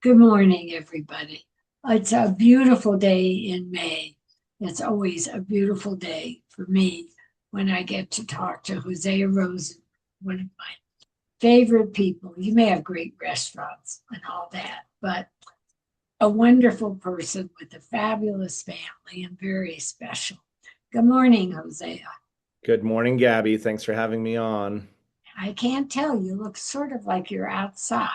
Good morning, everybody. It's a beautiful day in May. It's always a beautiful day for me when I get to talk to Hosea Rosenberg, one of my favorite people. You may have great restaurants and all that, but a wonderful person with a fabulous family and very special. Good morning, Hosea. Good morning, Gabby. Thanks for having me on. I can't tell, you look sort of like you're outside.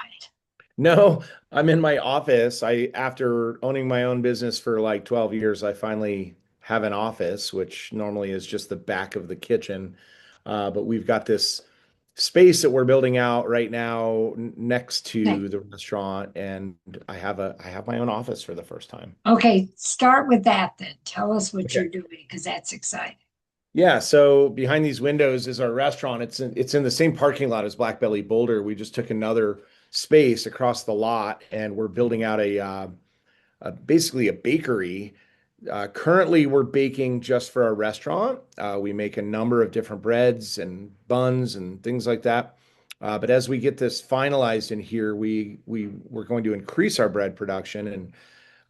No, I'm in my office. After owning my own business for like 12 years, I finally have an office, which normally is just the back of the kitchen. But we've got this space that we're building out right now next to the restaurant, and I have my own office for the first time. Okay, start with that then. Tell us what Okay. you're doing because that's exciting. Yeah, so behind these windows is our restaurant. It's in the same parking lot as Blackbelly Boulder. We just took another space across the lot, and we're building out basically a bakery. Currently, we're baking just for our restaurant. We make a number of different breads and buns and things like that. But as we get this finalized in here, we're going to increase our bread production,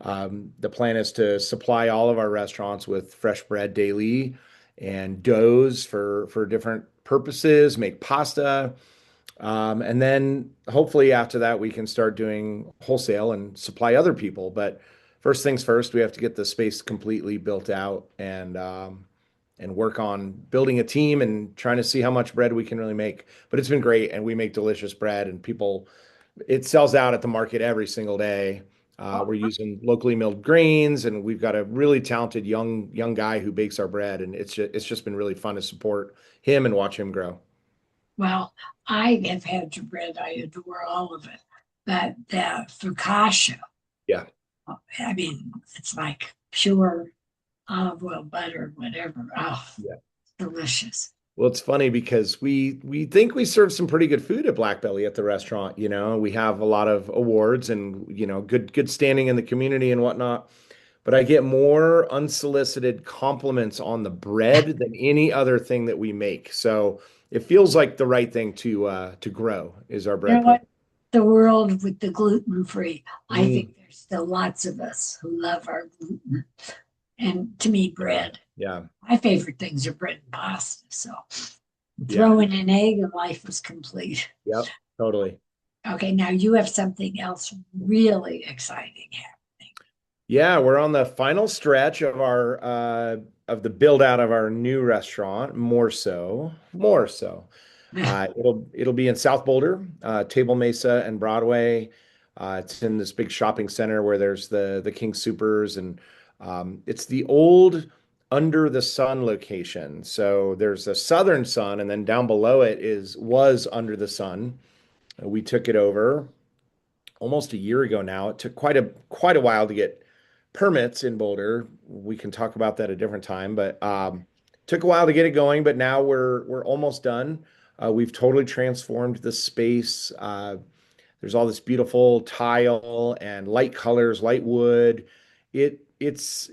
and the plan is to supply all of our restaurants with fresh bread daily and doughs for different purposes, make pasta. And then hopefully after that, we can start doing wholesale and supply other people. But first things first, we have to get the space completely built out and work on building a team and trying to see how much bread we can really make. But it's been great, and we make delicious bread, and it sells out at the market every single day. We're using locally milled grains, and we've got a really talented young guy who bakes our bread, and it's just been really fun to support him and watch him grow. Well, I have had your bread. I adore all of it. But the focaccia, Yeah. I mean, it's like pure olive oil, butter, whatever. Oh, Yeah. delicious. Well, it's funny because we think we serve some pretty good food at Blackbelly at the restaurant. We have a lot of awards and good standing in the community and whatnot. But I get more unsolicited compliments on the bread than any other thing that we make. So it feels like the right thing to grow is our You bread know what? program. The world with the gluten free. I Mm, think there's still lots of us who love our gluten. And to me, bread. yeah, My favorite things are bread and pasta. So yeah, throw in an egg and life is complete. yep, totally. Okay, now you have something else really exciting happening. Yeah, we're on the final stretch of the build out of our new restaurant, Morso. Morso. It'll be in South Boulder, Table Mesa and Broadway. It's in this big shopping center where there's the King Supers, and it's the old Under the Sun location. So there's a Southern Sun, and then down below it was Under the Sun. We took it over almost a year ago now. It took quite a while to get permits in Boulder. We can talk about that a different time, but took a while to get it going. But now we're almost done. We've totally transformed the space. There's all this beautiful tile and light colors, light wood. It's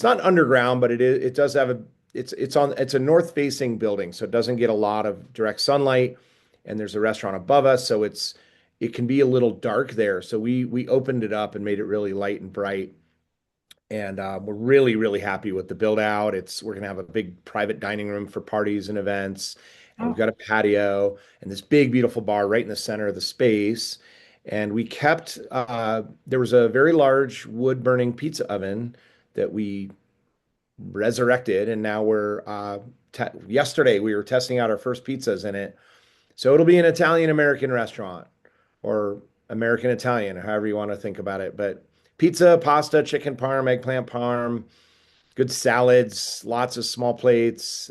not underground, but it does have it's a north facing building, so it doesn't get a lot of direct sunlight. And there's a restaurant above us, so it can be a little dark there. So we opened it up and made it really light and bright. And we're really happy with the build out. We're gonna have a big private dining room for parties and events, and we've Oh, got a patio and this big beautiful bar right in the center of the space. And we kept there was a very large wood burning pizza oven that we resurrected, and now yesterday we were testing out our first pizzas in it. So it'll be an Italian American restaurant or American Italian, however you want to think about it. But pizza, pasta, chicken parm, eggplant parm, good salads, lots of small plates,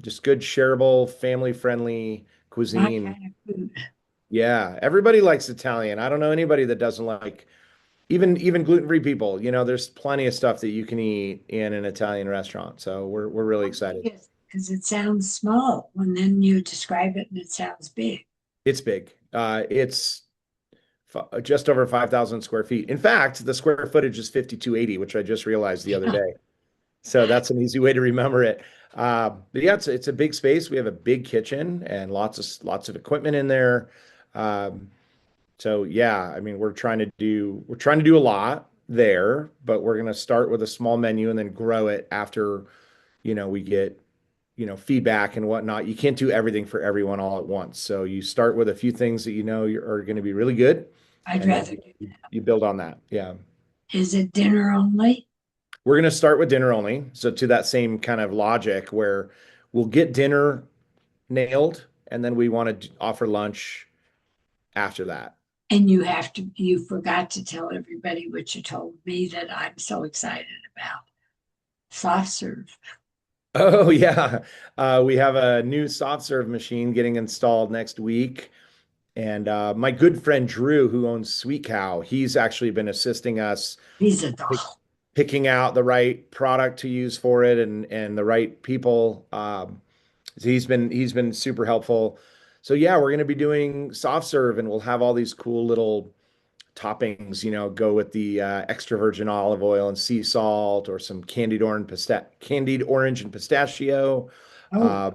just good shareable, family-friendly my cuisine. kind of food. Yeah, everybody likes Italian. I don't know anybody that doesn't like even gluten-free people. There's plenty of stuff that you can eat in an Italian restaurant. So we're really How excited. big is it? Because it sounds small and then you describe it and it sounds big. It's big. It's just over 5,000 square feet. In fact, the square footage is 5,280, which I just realized the other day. So that's an easy way to remember it. But yeah, it's a big space. We have a big kitchen and lots of equipment in there. Um, So yeah, I mean, we're trying to do a lot there, but we're going to start with a small menu and then grow it after, we get, feedback and whatnot. You can't do everything for everyone all at once. So you start with a few things that are going to be really good, I'd and then rather you build on that. Yeah. Is it dinner only? We're going to start with dinner only. So to that same kind of logic where we'll get dinner nailed and then we want to offer lunch after that. And you forgot to tell everybody what you told me that I'm so excited about. Soft serve. Oh yeah. We have a new soft serve machine getting installed next week. And my good friend Drew, who owns Sweet Cow, he's actually been assisting us He's a pick- doll. picking out the right product to use for it and the right people. So he's been super helpful. So yeah, we're going to be doing soft serve, and we'll have all these cool little toppings. Go with the extra virgin olive oil and sea salt, or some candied orange and pistachio. Oh, Uh,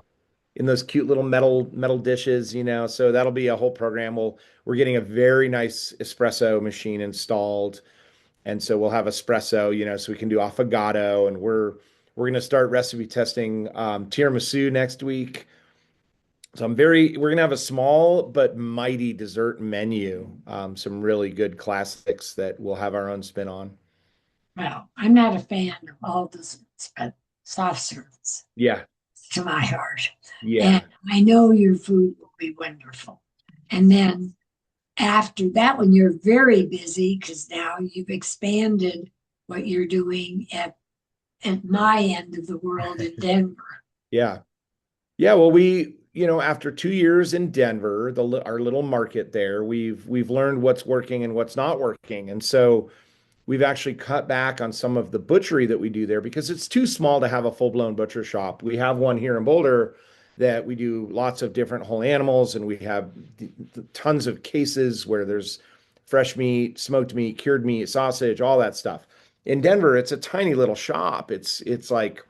in those cute little metal dishes. So that'll be a whole program. We're getting a very nice espresso machine installed, and so we'll have espresso, so we can do affogato, and we're going to start recipe testing tiramisu next week. So we're going to have a small but mighty dessert menu, some really good classics that we'll have our own spin on. well, I'm not a fan of all desserts, but soft serves Yeah, to my heart. And yeah. I know your food will be wonderful. And then after that one, you're very busy because now you've expanded what you're doing at my end of the world in Denver. Yeah. Yeah, well, after 2 years in Denver, our little market there, we've learned what's working and what's not working. And so we've actually cut back on some of the butchery that we do there because it's too small to have a full-blown butcher shop. We have one here in Boulder that we do lots of different whole animals, and we have tons of cases where there's fresh meat, smoked meat, cured meat, sausage, all that stuff. In Denver, it's a tiny little shop. It's like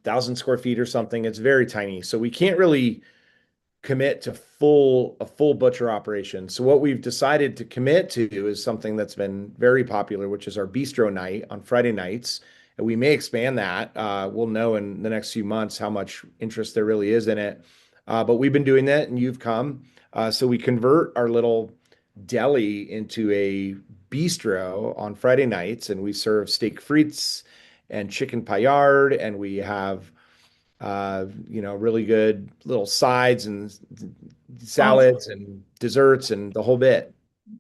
1,000 square feet or something. It's very tiny. So we can't really commit to a full butcher operation. So what we've decided to commit to is something that's been very popular, which is our bistro night on Friday nights. And we may expand that. We'll know in the next few months how much interest there really is in it. But we've been doing that, and you've come. So we convert our little deli into a bistro on Friday nights, and we serve steak frites and chicken paillard, and we have really good little sides and Oh, salads and desserts and the whole bit.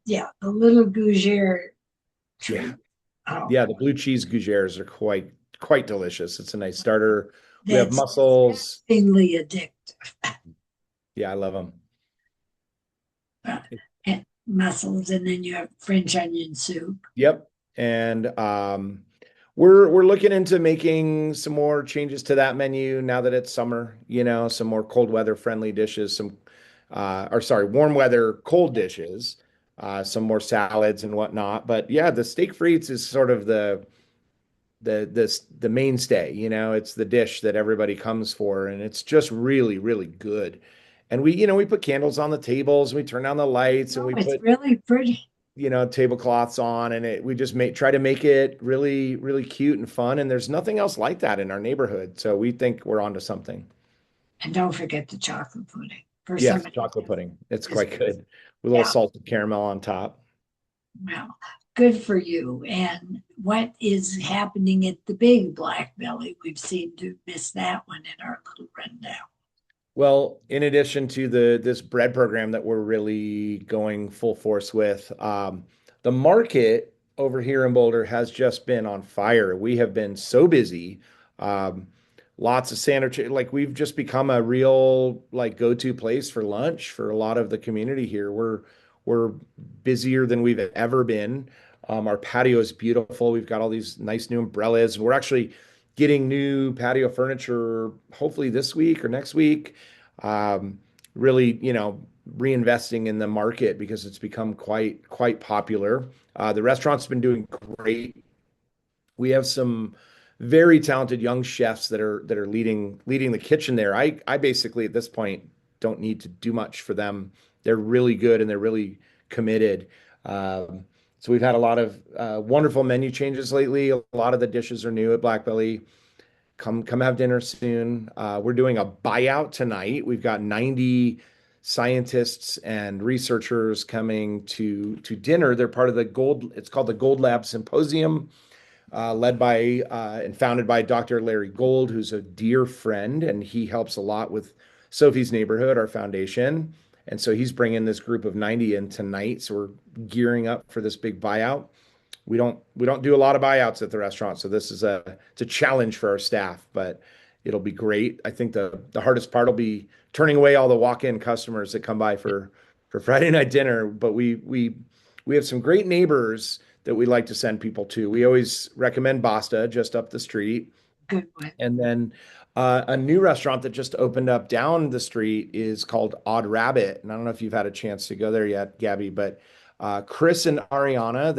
yeah, the little gougere Yeah. treat. Oh, Yeah, the blue cheese gougères are quite delicious. It's a nice starter. We have that's mussels. disgustingly addictive. Yeah, I love them. And mussels, and then you have French onion soup. Yep. And we're looking into making some more changes to that menu now that it's summer, some more cold weather friendly dishes, or sorry, warm weather cold dishes, some more salads and whatnot. But yeah, the steak frites is sort of the mainstay, it's the dish that everybody comes for, and it's just really, really good. And we put candles on the tables, and we turn down the lights, and No, we it's put really pretty. tablecloths on, and we just try to make it really, really cute and fun. And there's nothing else like that in our neighborhood. So we think we're onto something. And don't forget the chocolate pudding for Yes, somebody chocolate pudding. It's who is, quite good with a little yeah, salted caramel on top. well, good for you. And what is happening at the big Black Belly? We've seemed to miss that one in our little rundown. Well, in addition to this bread program that we're really going full force with, the market over here in Boulder has just been on fire. We have been so busy. Um, Lots of sandwich, like we've just become a real like go-to place for lunch for a lot of the community here. We're busier than we've ever been. Our patio is beautiful. We've got all these nice new umbrellas. We're actually getting new patio furniture hopefully this week or next week. Um, Really, reinvesting in the market because it's become quite popular. The restaurant's been doing great. We have some very talented young chefs that are leading the kitchen there. I basically at this point don't need to do much for them. they're really good and they're really committed. So we've had a lot of wonderful menu changes lately. A lot of the dishes are new at Blackbelly. Come have dinner soon. We're doing a buyout tonight. We've got 90 scientists and researchers coming to dinner. They're part of the Gold, it's called the Gold Lab Symposium, led by and founded by Dr. Larry Gold, who's a dear friend, and he helps a lot with Sophie's Neighborhood, our foundation. And so he's bringing this group of 90 in tonight. So we're gearing up for this big buyout. We don't do a lot of buyouts at the restaurant, so this is it's a challenge for our staff, but it'll be great. I think the hardest part will be turning away all the walk-in customers that come by for Friday night dinner. But we have some great neighbors that we like to send people to. We always recommend Basta just up the street, Good one. and then a new restaurant that just opened up down the street is called Odd Rabbit. And I don't know if you've had a chance to go there yet, Gabby, but Chris and Ariana,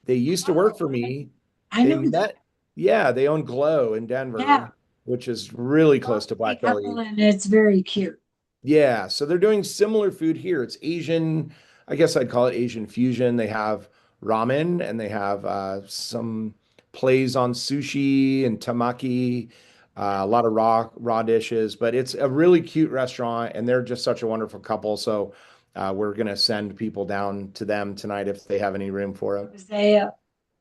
they used to work for Oh, me. I They know that. met, yeah, they own Glow in Yeah. Denver, which is really close to Lovely couple, Blackbelly. and it's very cute. Yeah, so they're doing similar food here. It's Asian, I guess I'd call it Asian fusion. They have ramen and they have some plays on sushi and tamaki, a lot of raw dishes, but it's a really cute restaurant and they're just such a wonderful couple. So we're gonna send people down to them tonight if they have any room for it. Hosea,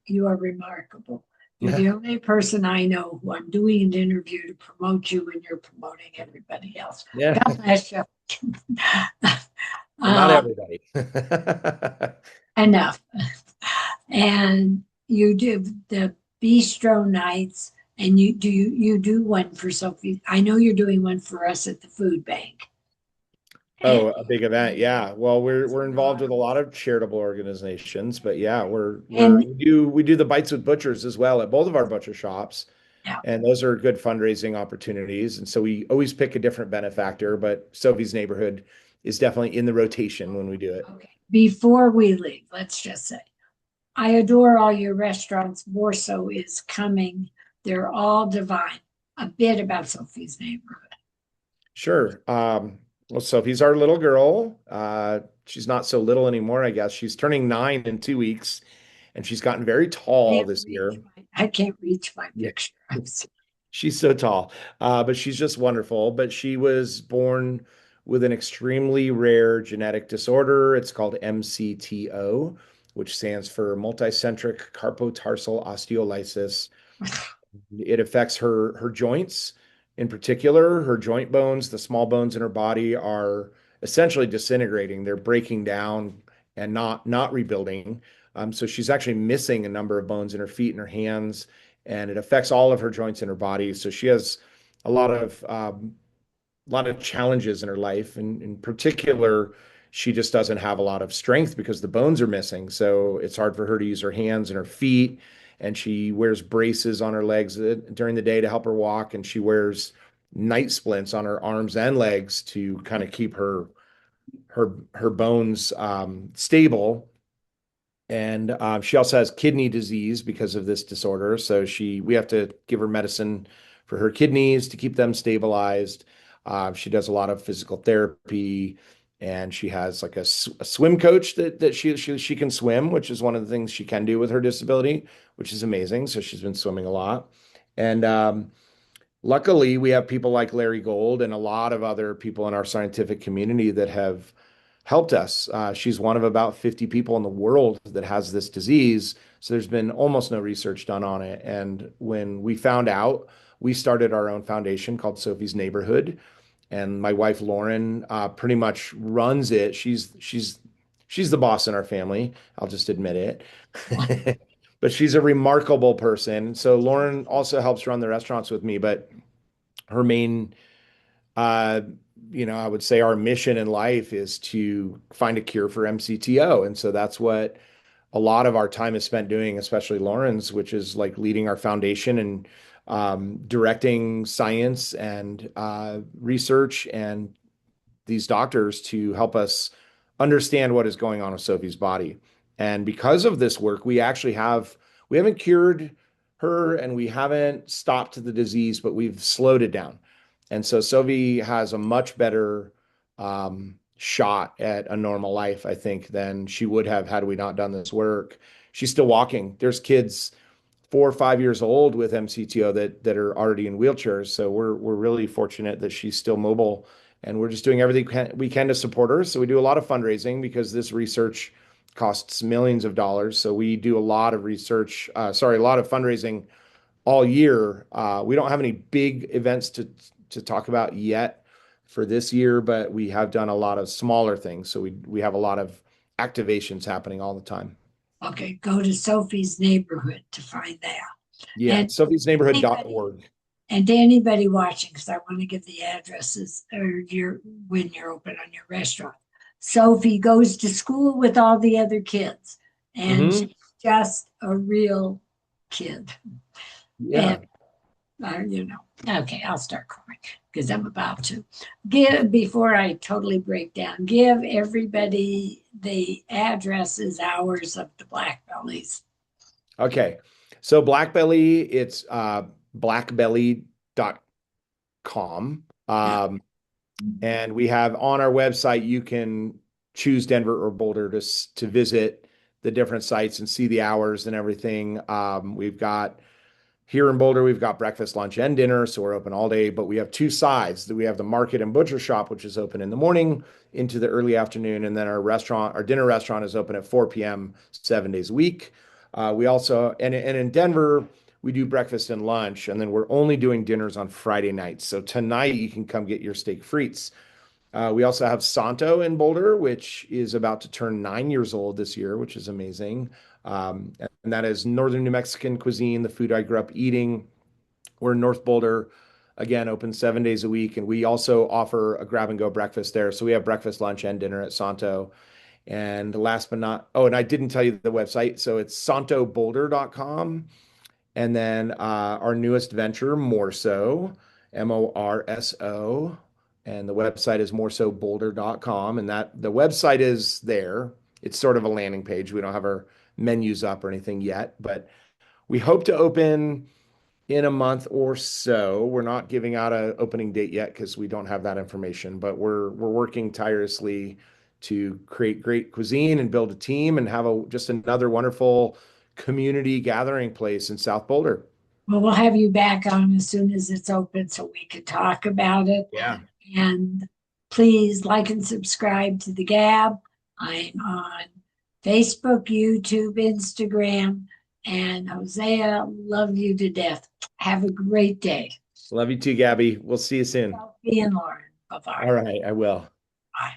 you are remarkable. You're the only person I know who I'm doing an interview to promote you, and you're promoting everybody else. Yeah. God bless you. Well, not Um, everybody. enough. And you do the bistro nights, and you do one for Sophie. I know you're doing one for us at the food bank. And, Oh, a big event. Yeah. Well, we're involved with a lot of charitable organizations, but yeah, and we do the Bites with Butchers as well at both of our butcher shops, yeah, and those are good fundraising opportunities. And so we always pick a different benefactor, but Sophie's Neighborhood is definitely in the rotation when we do it. okay. Before we leave, let's just say I adore all your restaurants. Morso is coming. They're all divine. A bit about Sophie's neighborhood. Sure. Well, Sophie's our little girl. She's not so little anymore, I guess. She's turning 9 in 2 weeks, and she's gotten very tall this year. I can't reach my Yeah. picture. She's so tall, but she's just wonderful. But she was born with an extremely rare genetic disorder. It's called MCTO, which stands for multicentric carpotarsal osteolysis. It affects her joints, in particular, her joint bones, the small bones in her body are essentially disintegrating. They're breaking down and not rebuilding. So she's actually missing a number of bones in her feet and her hands, and it affects all of her joints in her body. So she has a lot of challenges in her life, and in particular, she just doesn't have a lot of strength because the bones are missing. So it's hard for her to use her hands and her feet. And she wears braces on her legs during the day to help her walk, and she wears night splints on her arms and legs to kind of keep her bones stable. And she also has kidney disease because of this disorder. So we have to give her medicine for her kidneys to keep them stabilized. She does a lot of physical therapy, and she has like a swim coach that she can swim, which is one of the things she can do with her disability, which is amazing. So she's been swimming a lot, and luckily, we have people like Larry Gold and a lot of other people in our scientific community that have helped us. She's one of about 50 people in the world that has this disease. So there's been almost no research done on it. And when we found out, we started our own foundation called Sophie's Neighborhood. And my wife Lauren pretty much runs it. She's the boss in our family. I'll just admit it. But she's a remarkable person. So Lauren also helps run the restaurants with me, but her main uh I would say our mission in life is to find a cure for MCTO. And so that's what a lot of our time is spent doing, especially Lauren's, which is like leading our foundation and directing science and research and these doctors to help us understand what is going on with Sophie's body. And because of this work, we haven't cured her and we haven't stopped the disease, but we've slowed it down. And so Sophie has a much better shot at a normal life, I think, than she would have had we not done this work. She's still walking. There's kids 4 or 5 years old with MCTO that are already in wheelchairs. So we're really fortunate that she's still mobile, and we're just doing everything we can to support her. So we do a lot of fundraising because this research costs millions of dollars. So we do a lot of research, a lot of fundraising all year. We don't have any big events to talk about yet for this year, but we have done a lot of smaller things. So we have a lot of activations happening all the time. Okay, go to Sophie's neighborhood to find that. Yeah, And it's sophiesneighborhood.org. anybody, and to anybody watching, because I want to give the addresses or when you're open on your restaurant. Sophie goes to school with all the other kids, and Hmm. she's just a real kid. And Yeah. okay, I'll start crying because I'm about to give before I totally break down. Give everybody the addresses, hours of the Blackbellies. Okay. So Blackbelly, it's blackbelly.com. Yeah. And we have on our website, you can choose Denver or Boulder to visit the different sites and see the hours and everything. We've got here in Boulder, we've got breakfast, lunch, and dinner, so we're open all day. But we have two sides. We have the market and butcher shop, which is open in the morning into the early afternoon, and then our dinner restaurant is open at 4 p.m. 7 days a week. We also and in Denver, we do breakfast and lunch, and then we're only doing dinners on Friday nights. So tonight you can come get your steak frites. We also have Santo in Boulder, which is about to turn 9 years old this year, which is amazing. And that is Northern New Mexican cuisine, the food I grew up eating. We're in North Boulder, again, open 7 days a week. And we also offer a grab and go breakfast there. So we have breakfast, lunch, and dinner at Santo. And last but not, oh, and I didn't tell you the website. So it's santoboulder.com. And then our newest venture, Morso, Morso. And the website is morsoboulder.com. And that the website is there. It's sort of a landing page. We don't have our menus up or anything yet, but we hope to open in a month or so. We're not giving out an opening date yet because we don't have that information, but we're working tirelessly to create great cuisine and build a team and have just another wonderful community gathering place in South Boulder. Well, we'll have you back on as soon as it's open so we can talk about it. Yeah. And please like and subscribe to the Gabb. I'm on Facebook, YouTube, Instagram, and Hosea, love you to death. Have a great day. Love you too, Gabby. We'll see you soon. Sophie and Lauren. Bye bye. All right, I will.